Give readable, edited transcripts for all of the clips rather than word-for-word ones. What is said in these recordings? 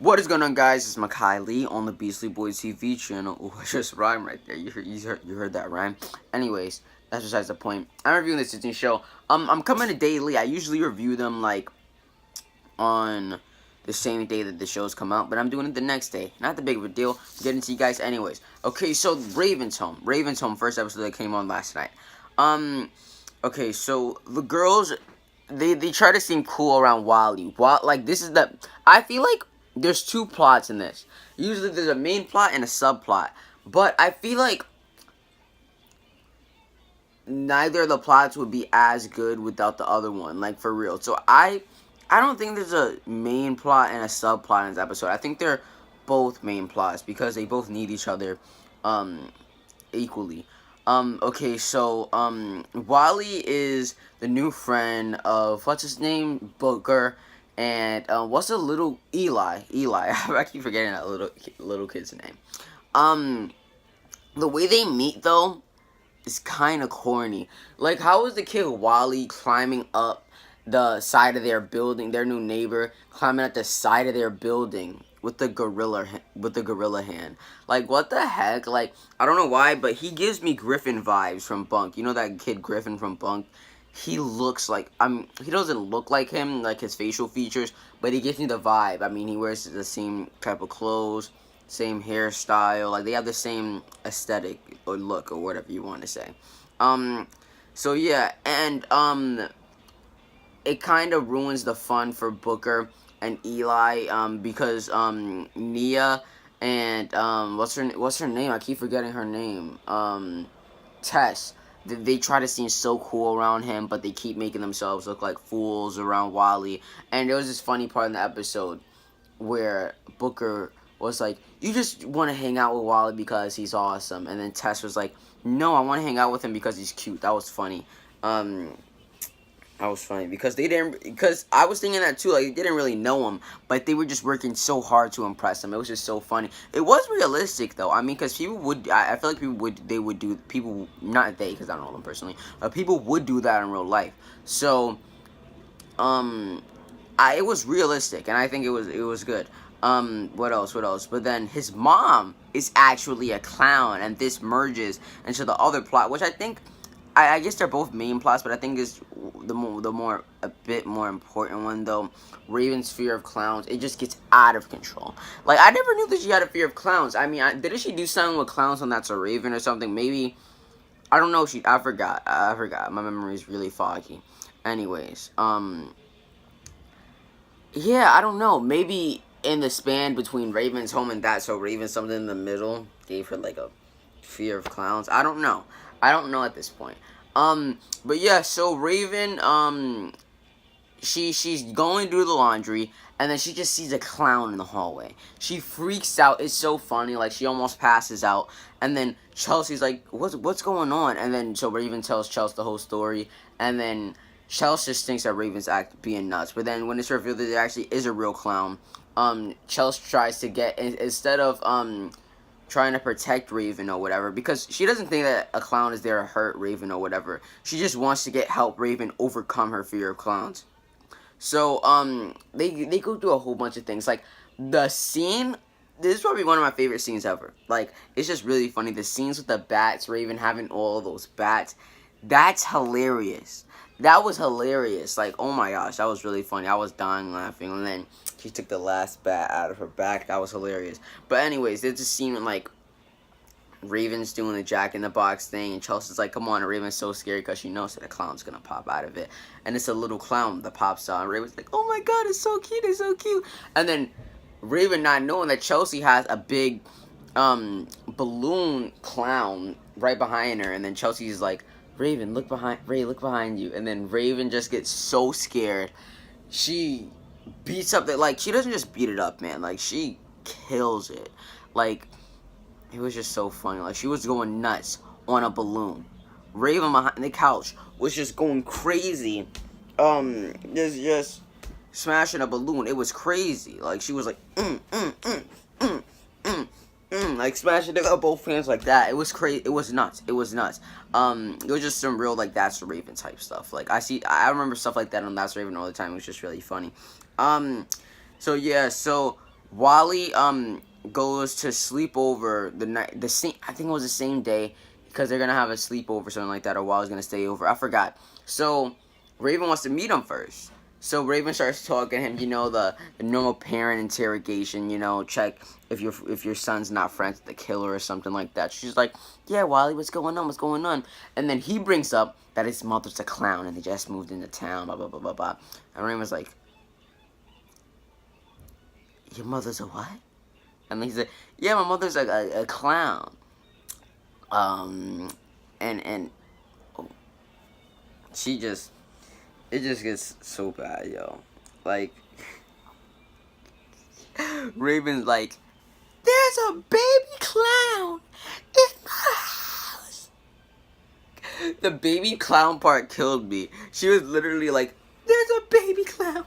What is going on, guys? It's Makai Lee on the Beastly Boys TV channel. Oh, I just rhymed right there. You heard that rhyme. Anyways, that's besides the point. I'm reviewing this Disney show. I'm coming to daily. I usually review them like on the same day that the shows come out, but I'm doing it the next day. Not the big of a deal. I'm getting to you guys anyways. Okay, so Raven's Home. Raven's Home, first episode that came on last night. Okay, so the girls, they try to seem cool around Wally. Like, this is the, I feel like there's two plots in this. Usually there's a main plot and a subplot. But I feel like neither of the plots would be as good without the other one. Like, for real. So I don't think there's a main plot and a subplot in this episode. I think they're both main plots because they both need each other equally. Okay, so Wally is the new friend of, what's his name? Booker. And what's the little Eli? I keep forgetting that little kid's name. The way they meet though is kind of corny. Like, how is the kid Wally climbing up the side of their building? Their new neighbor climbing up the side of their building with the gorilla hand. Like, what the heck? Like, I don't know why, but he gives me Griffin vibes from Bunk. You know that kid Griffin from Bunk? He looks like, he doesn't look like him, like his facial features, but he gives me the vibe. I mean, he wears the same type of clothes, same hairstyle, like they have the same aesthetic or look or whatever you want to say. So yeah, and it kind of ruins the fun for Booker and Eli, because Nia and what's her name? I keep forgetting her name. Tess. They try to seem so cool around him, but they keep making themselves look like fools around Wally. And there was this funny part in the episode where Booker was like, "You just want to hang out with Wally because he's awesome," and then Tess was like, "No, I want to hang out with him because he's cute." That was funny. That was funny because I was thinking that too. Like, they didn't really know him, but they were just working so hard to impress him. It was just so funny. It was realistic though. I mean, because people would, I feel like people, not they, because I don't know them personally, but people would do that in real life. So, it was realistic, and I think it was good. What else? But then his mom is actually a clown, and this merges into the other plot, which I think. I guess they're both main plots, but I think is a bit more important one though. Raven's fear of clowns, it just gets out of control. Like, I never knew that she had a fear of clowns. I mean, didn't she do something with clowns on That's a Raven or something? Maybe, I don't know. I forgot. My memory is really foggy. Anyways, yeah, I don't know. Maybe in the span between Raven's Home and That's So Raven, something in the middle gave her like a fear of clowns. I don't know. I don't know at this point. But yeah, so Raven, she's going to do the laundry, and then she just sees a clown in the hallway. She freaks out. It's so funny. Like, she almost passes out. And then Chelsea's like, what's going on? And then so Raven tells Chelsea the whole story, and then Chelsea just thinks that Raven's being nuts. But then when it's revealed that there actually is a real clown, Chelsea tries to get, instead of trying to protect Raven or whatever, because she doesn't think that a clown is there to hurt Raven or whatever. She just wants to help Raven overcome her fear of clowns. So they go through a whole bunch of things. Like, the scene, this is probably one of my favorite scenes ever. Like, it's just really funny. The scenes with the bats, Raven having all those bats, that's hilarious. That was hilarious. Like, oh my gosh, that was really funny. I was dying laughing. And then she took the last bat out of her back. That was hilarious. But anyways, there's a scene when, like, Raven's doing the Jack-in-the-Box thing, and Chelsea's like, come on, and Raven's so scared because she knows that a clown's gonna pop out of it. And it's a little clown that pops out, and Raven's like, oh my god, it's so cute, it's so cute. And then Raven, not knowing that Chelsea has a big balloon clown right behind her, and then Chelsea's like, Raven, look behind you. And then Raven just gets so scared. She beats up like, she doesn't just beat it up, man. Like, she kills it. Like, it was just so funny. Like, she was going nuts on a balloon. Raven behind the couch was just going crazy. Just smashing a balloon. It was crazy. Like, she was like, like smashing it up both hands like that. It was crazy. It was nuts. It was nuts. It was just some real, like, That's the Raven type stuff. Like, I remember stuff like that on That's the Raven all the time. It was just really funny. So yeah, so Wally goes to sleep over the night, the same, I think it was the same day, because they're gonna have a sleepover or something like that, or Wally's gonna stay over. I forgot. So Raven wants to meet him first. So Raven starts talking to him, the normal parent interrogation, check if your son's not friends with the killer or something like that. She's like, yeah, Wally, what's going on? What's going on? And then he brings up that his mother's a clown and they just moved into town, blah blah blah blah blah. And Raven's like, your mother's a what? And he's like, yeah, my mother's a clown. And oh, it just gets so bad, yo. Like, Raven's like, there's a baby clown in my house. The baby clown part killed me. She was literally like, there's a baby clown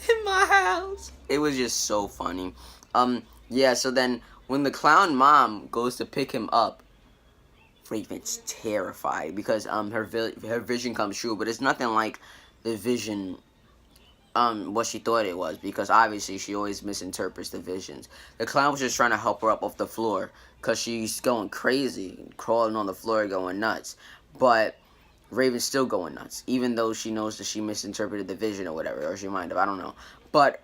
in my house. It was just so funny. Yeah, so then when the clown mom goes to pick him up, Raven's terrified because her vision comes true, but it's nothing like the vision what she thought it was, because obviously she always misinterprets the visions. The clown was just trying to help her up off the floor because she's going crazy, crawling on the floor, going nuts. But Raven's still going nuts, even though she knows that she misinterpreted the vision or whatever, or she might have, I don't know. But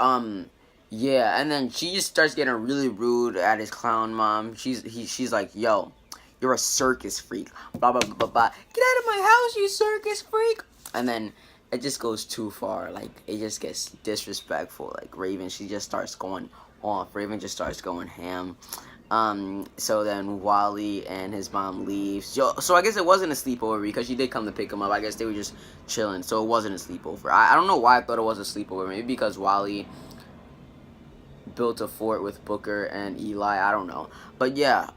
yeah, and then she just starts getting really rude at his clown mom. She's like, yo, you're a circus freak. Blah, blah, blah, blah, blah. Get out of my house, you circus freak. And then it just goes too far. Like, it just gets disrespectful. Like, Raven, she just starts going off. Raven just starts going ham. So then Wally and his mom leaves. So I guess it wasn't a sleepover because she did come to pick him up. I guess they were just chilling. So it wasn't a sleepover. I don't know why I thought it was a sleepover. Maybe because Wally built a fort with Booker and Eli. I don't know. But yeah,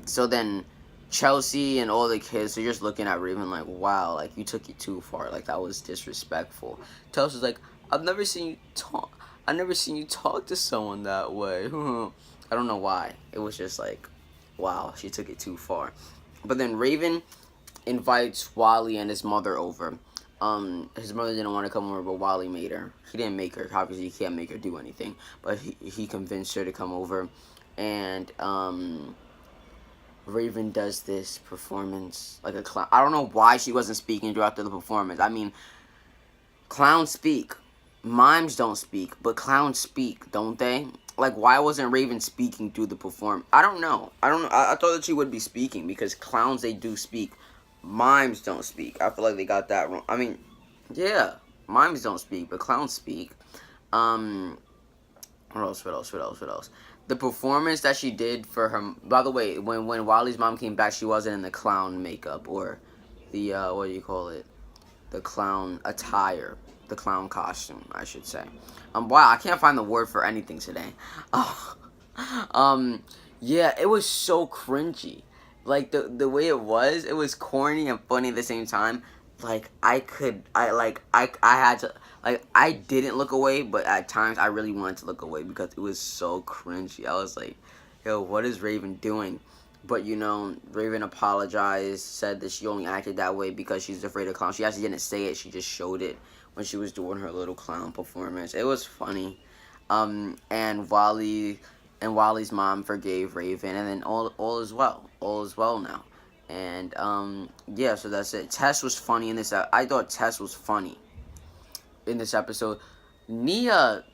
so then Chelsea and all the kids are just looking at Raven like, wow, like, you took it too far. Like, that was disrespectful. Chelsea's like, I've never seen you talk to someone that way. I don't know why. It was just like, wow, she took it too far. But then Raven invites Wally and his mother over. His mother didn't want to come over, but Wally made her. He didn't make her. Obviously, he can't make her do anything. But he convinced her to come over. And, Raven does this performance like a clown. I don't know why she wasn't speaking throughout the performance. I mean, clowns speak. Mimes don't speak, but clowns speak, don't they? Like, why wasn't Raven speaking through the performance? I don't know. I thought that she would be speaking because clowns, they do speak. Mimes don't speak. I feel like they got that wrong. I mean, yeah, mimes don't speak, but clowns speak. What else? The performance that she did for her. By the way, when Wally's mom came back, she wasn't in the clown makeup or the what do you call it? The clown attire, the clown costume, I should say. Wow, I can't find the word for anything today. Yeah, it was so cringy. Like the way it was corny and funny at the same time. Like I had to, like, I didn't look away, but at times I really wanted to look away because it was so cringy. I was like, yo, what is Raven doing? But Raven apologized, said that she only acted that way because she's afraid of clowns. She actually didn't say it, she just showed it when she was doing her little clown performance. It was funny. And Wally's mom forgave Raven, and then all is well. All is well now. And yeah, so that's it. Tess was funny in this. I thought Tess was funny in this episode. Nia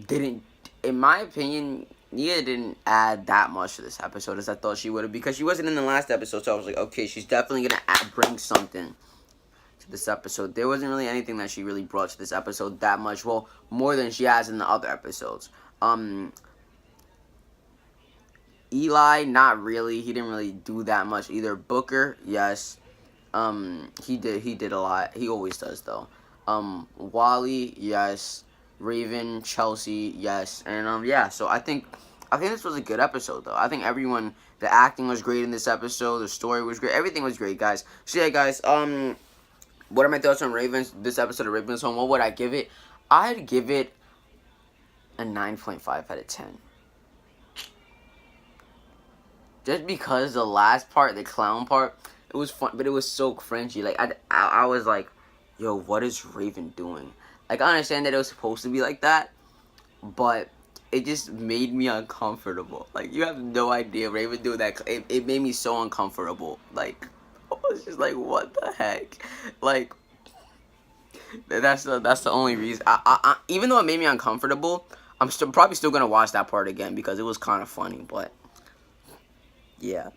didn't, in my opinion, Nia didn't add that much to this episode as I thought she would have, because she wasn't in the last episode. So I was like, okay, she's definitely gonna bring something to this episode. There wasn't really anything that she really brought to this episode that much. Well, more than she has in the other episodes. Eli, not really. He didn't really do that much either. Booker, yes. He did a lot. He always does, though. Wally, yes. Raven, Chelsea, yes. And, yeah, so I think this was a good episode, though. I think the acting was great in this episode. The story was great. Everything was great, guys. So, yeah, guys, what are my thoughts on this episode of Raven's Home? What would I give it? I'd give it a 9.5 out of 10. Just because the last part, the clown part, it was fun, but it was so cringy. Like, I was like, yo, what is Raven doing? Like, I understand that it was supposed to be like that, but it just made me uncomfortable. Like, you have no idea. Raven doing that, it made me so uncomfortable. Like, I was just like, what the heck? Like, that's the only reason. Even though it made me uncomfortable, I'm probably still gonna watch that part again because it was kind of funny. But yeah,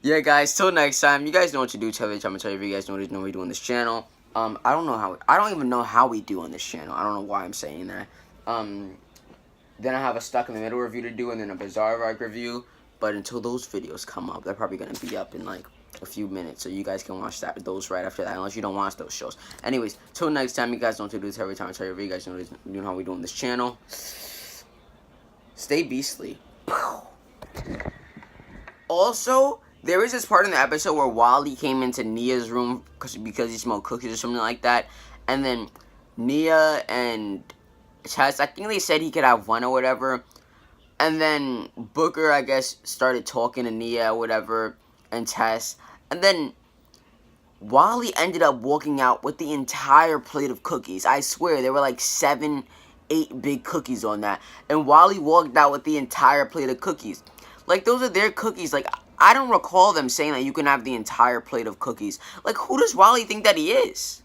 yeah, guys. Till next time, you guys know what to do. I'm gonna tell you if you guys know what we do on this channel. I don't know how. I don't even know how we do on this channel. I don't know why I'm saying that. Then I have a stuck in the middle review to do, and then a bizarre arc review. But until those videos come up, they're probably gonna be up in like a few minutes, so you guys can watch those right after that, unless you don't watch those shows. Anyways, till next time, you guys know what to do. Every time I tell you, guys know how we do on this channel. Stay beastly. Also, there is this part in the episode where Wally came into Nia's room because he smelled cookies or something like that, and then Nia and Chess, I think they said he could have one or whatever, and then Booker, I guess, started talking to Nia or whatever, and Tess, and then Wally ended up walking out with the entire plate of cookies. I swear, there were like 7, 8 big cookies on that, and Wally walked out with the entire plate of cookies. Like, those are their cookies. Like, I don't recall them saying that you can have the entire plate of cookies. Like, who does Wally think that he is?